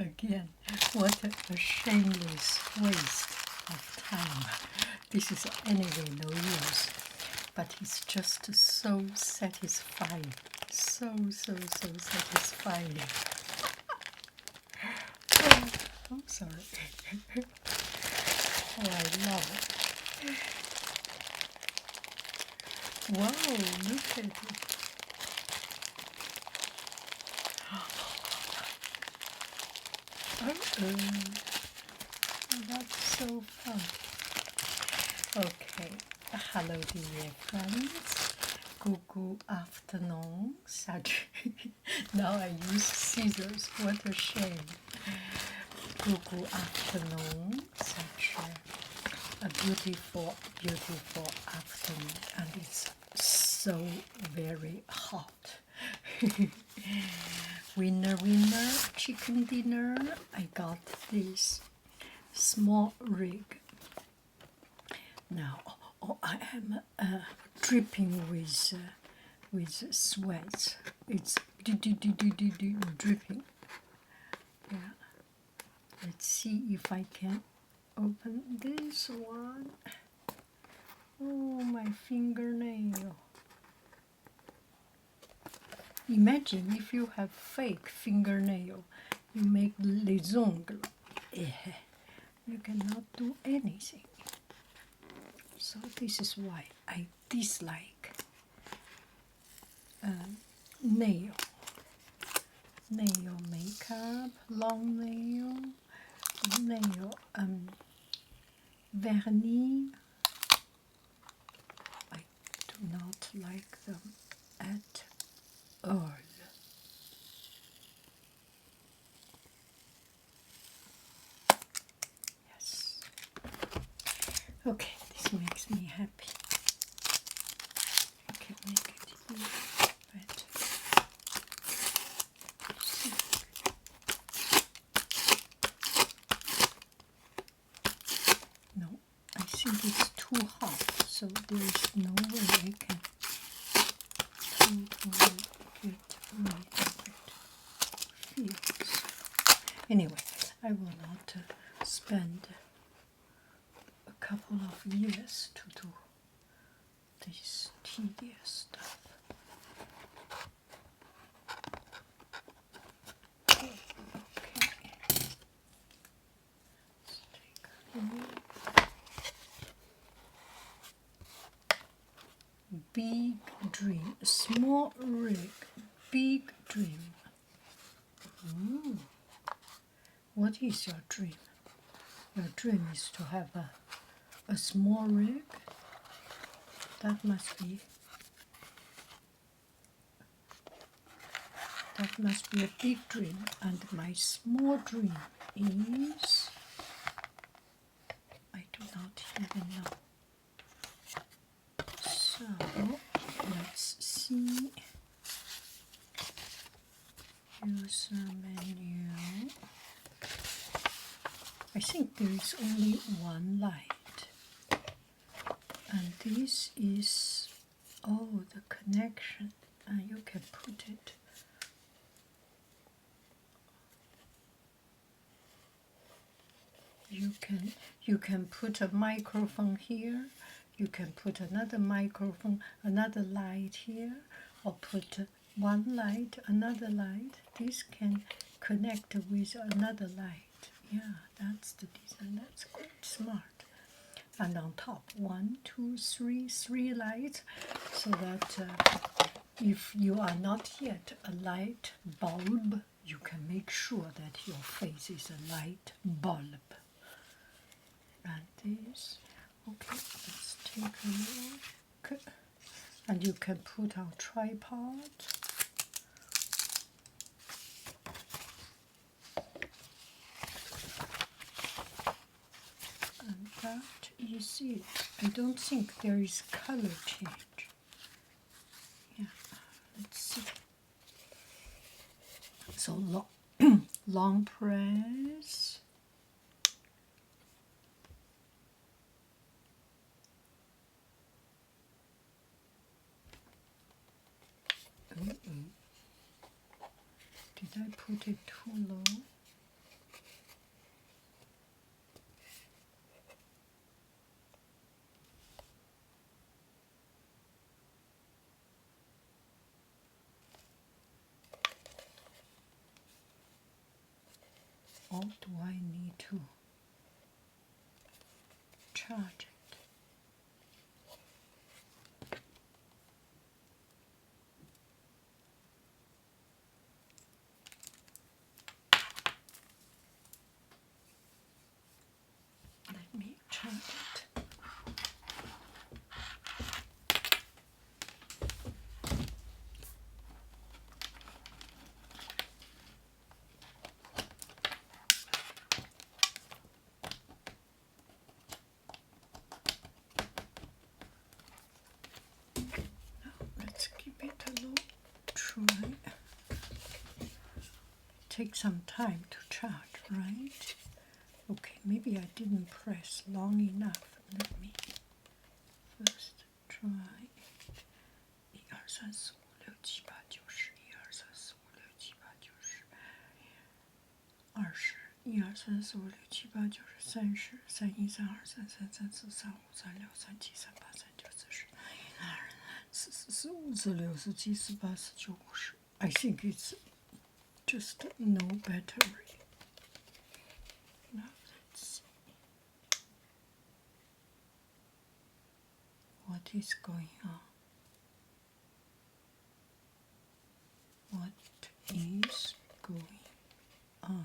Again, what a shameless waste of time. This is anyway no use, but it's just so satisfying. So satisfying. Oh, I'm sorry. Oh, I love it. Wow, look at it. Oh, that's so fun. Okay, hello dear friends. Good afternoon. Such now I use scissors. What a shame. Good afternoon. Such a beautiful afternoon, and it's so very hot. Winner, chicken dinner. I got this Smallrig. Now, I am dripping with sweat. It's dripping. Yeah. Let's see if I can open this one. Oh, my fingernail. Imagine if you have fake fingernail, you make les ongles. You cannot do anything. So this is why I dislike nail makeup, long nail vernis. I do not like them at all. Yes. Okay, this makes me happy. I can make it here better. No, I think it's too hot, so there is no way I can totally get rid of it. Feels. Anyway, I will not spend a couple of years to do this tedious stuff. Okay. Let's take a look. Big dream, Smallrig, big dream. Ooh. What is your dream? Your dream is to have a Smallrig. That must be a big dream. And my small dream is, I do not even know. So let's see. User menu. I think there is only one light, and this is the connection, and you can put it. You can put a microphone here. You can put another microphone, another light here, or put one light, another light. This can connect with another light. Yeah, that's the design. That's quite smart. And on top, 1, 2, 3, 3 lights, so that if you are not yet a light bulb, you can make sure that your face is a light bulb. And this, okay, let's take a look. And you can put on tripod. And that is it. I don't think there is color change. Yeah, let's see. So long press. Did I put it too low? or do I need to charge it? Let me charge it. Let's give it a little try. Take some time to charge, right? Okay, maybe I didn't press long enough. Let me first try. 1、2、3、4、5、6、7、8、9、10。1、2、3、4、5、6、7、8、9、10。20。1、2、3、4、5、6、7、8、9、10、30。31、32、33、34、35、36、37、38、39、40。44、45、46、47、48、49、50。I think it's just no battery. Now let's see. What is going on? What is going on?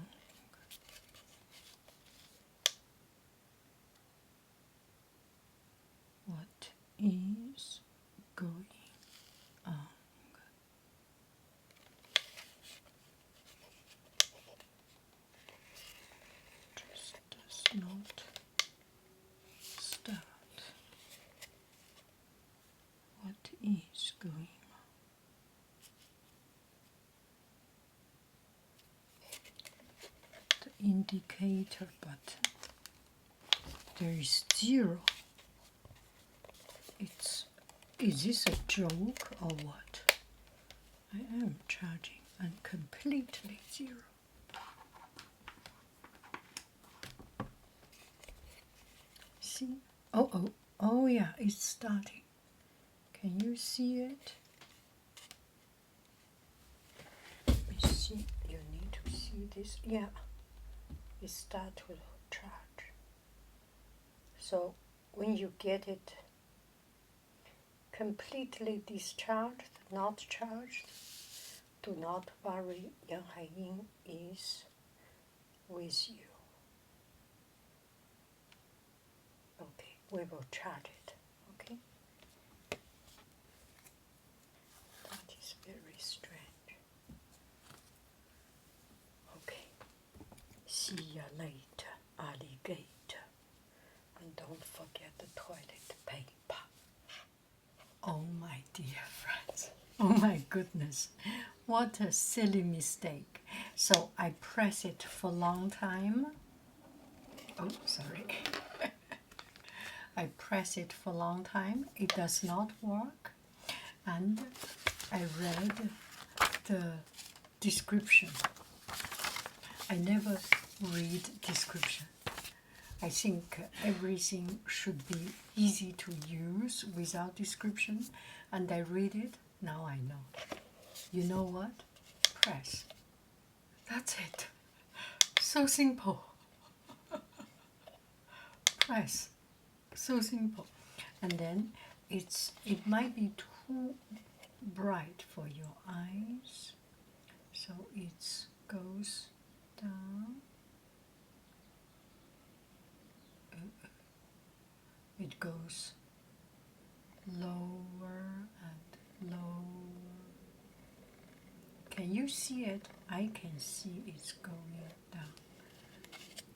What is going on? Just does not start. What is going on? The indicator button. There is 0. Is this a joke or what? I am charging and completely 0. See? Oh yeah, it's starting. Can you see it? Let me see. You need to see this. Yeah, it starts to charge. So when you get it completely discharged, not charged, do not worry. Yang Haiying is with you. Okay, we will charge it. Okay. That is very strange. Okay. See you later, alligator. And don't forget the toilet paper. Oh my dear friends. Oh my goodness. What a silly mistake. So I press it for a long time. Oh, sorry. I press it for a long time. It does not work. And I read the description. I never read description. I think everything should be easy to use without description. And I read it. Now I know. You know what? Press. That's it. So simple. Press. So simple. And then it might be too bright for your eyes. So it goes down. It goes lower and lower. Can you see it? I can see it's going down.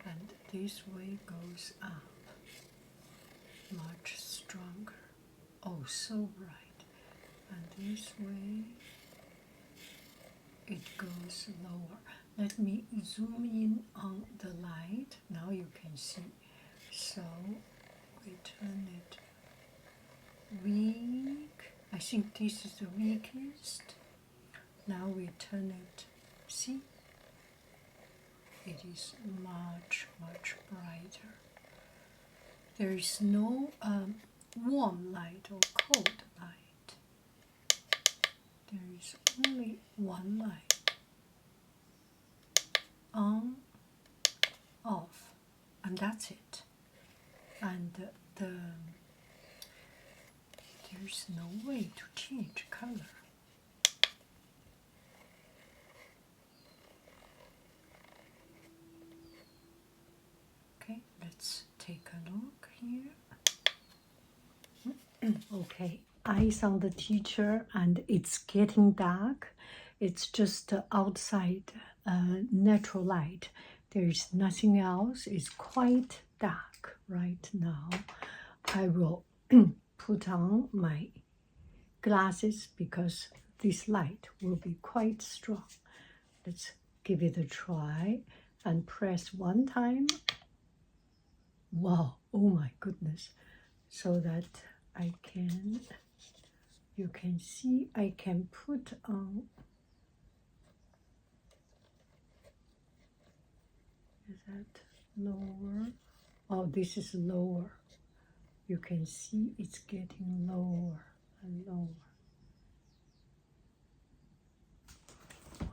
And this way goes up. Much stronger. Oh, so bright. And this way it goes lower. Let me zoom in on the light. Now you can see. So we turn it weak. I think this is the weakest. Now we turn it. See? It is much, much brighter. There is no warm light or cold light. There is only one light. On and that's it. And there's no way to change color. Okay, let's take a look here. Okay, eyes on the teacher, and it's getting dark. It's just outside natural light. There is nothing else. It's quite dark right now. I will put on my glasses because this light will be quite strong. Let's give it a try and press one time. Wow, oh my goodness. So that I can, you can see I can put on, is that lower? Oh, this is lower. You can see it's getting lower and lower.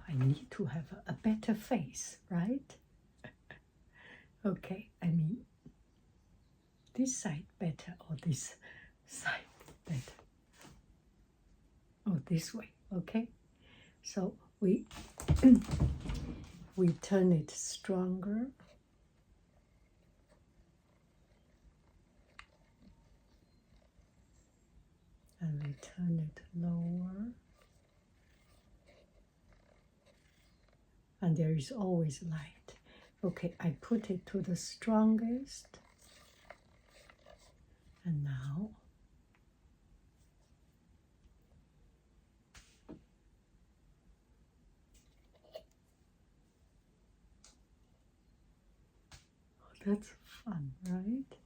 I need to have a better face, right? Okay, I mean, this side better or this side better? Oh, this way, okay? So we we turn it stronger. And we turn it lower. And there is always light. Okay, I put it to the strongest. And now that's fun, right?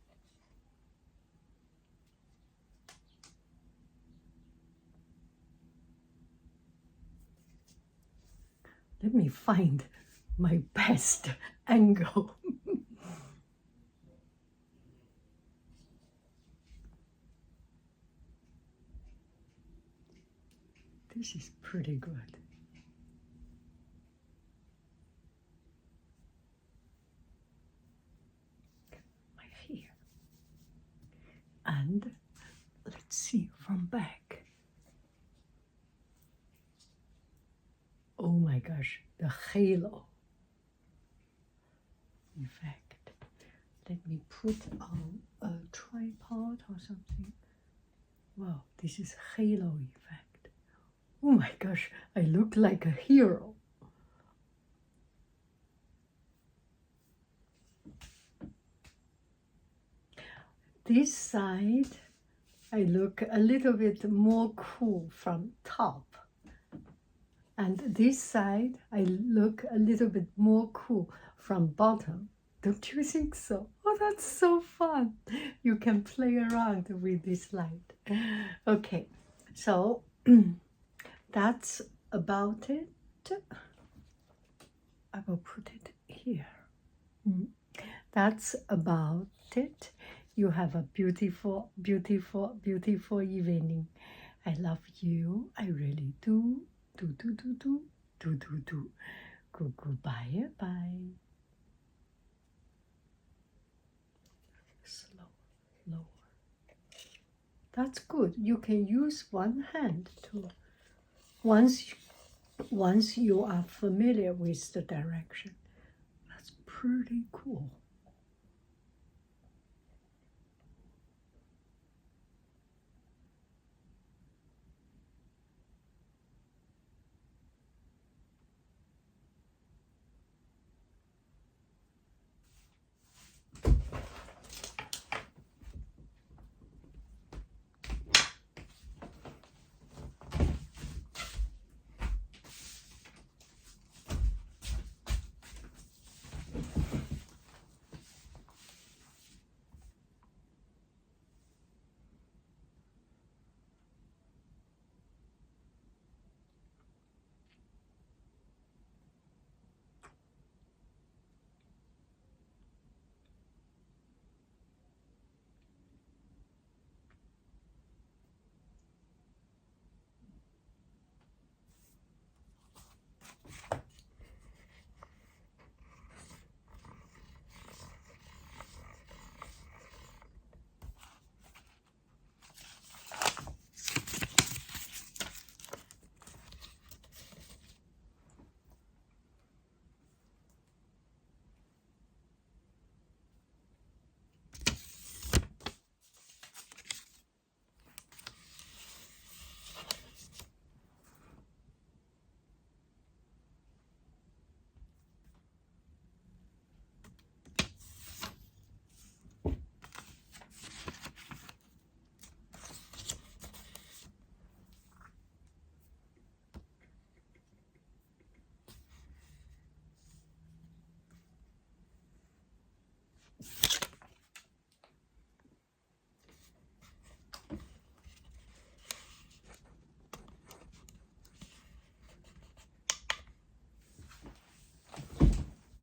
Let me find my best angle. This is pretty good. My hair. And let's see from back. Oh my gosh, the halo effect. Let me put on a tripod or something. Wow, this is halo effect. Oh my gosh, I look like a hero. This side, I look a little bit more cool from top. And this side, I look a little bit more cool from bottom. Don't you think so? Oh, that's so fun. You can play around with this light. Okay, so that's about it. I will put it here. That's about it. You have a beautiful, beautiful, beautiful evening. I love you. I really do. Do. Goodbye. Bye. Slow, lower. That's good. You can use one hand to, once you are familiar with the direction. That's pretty cool.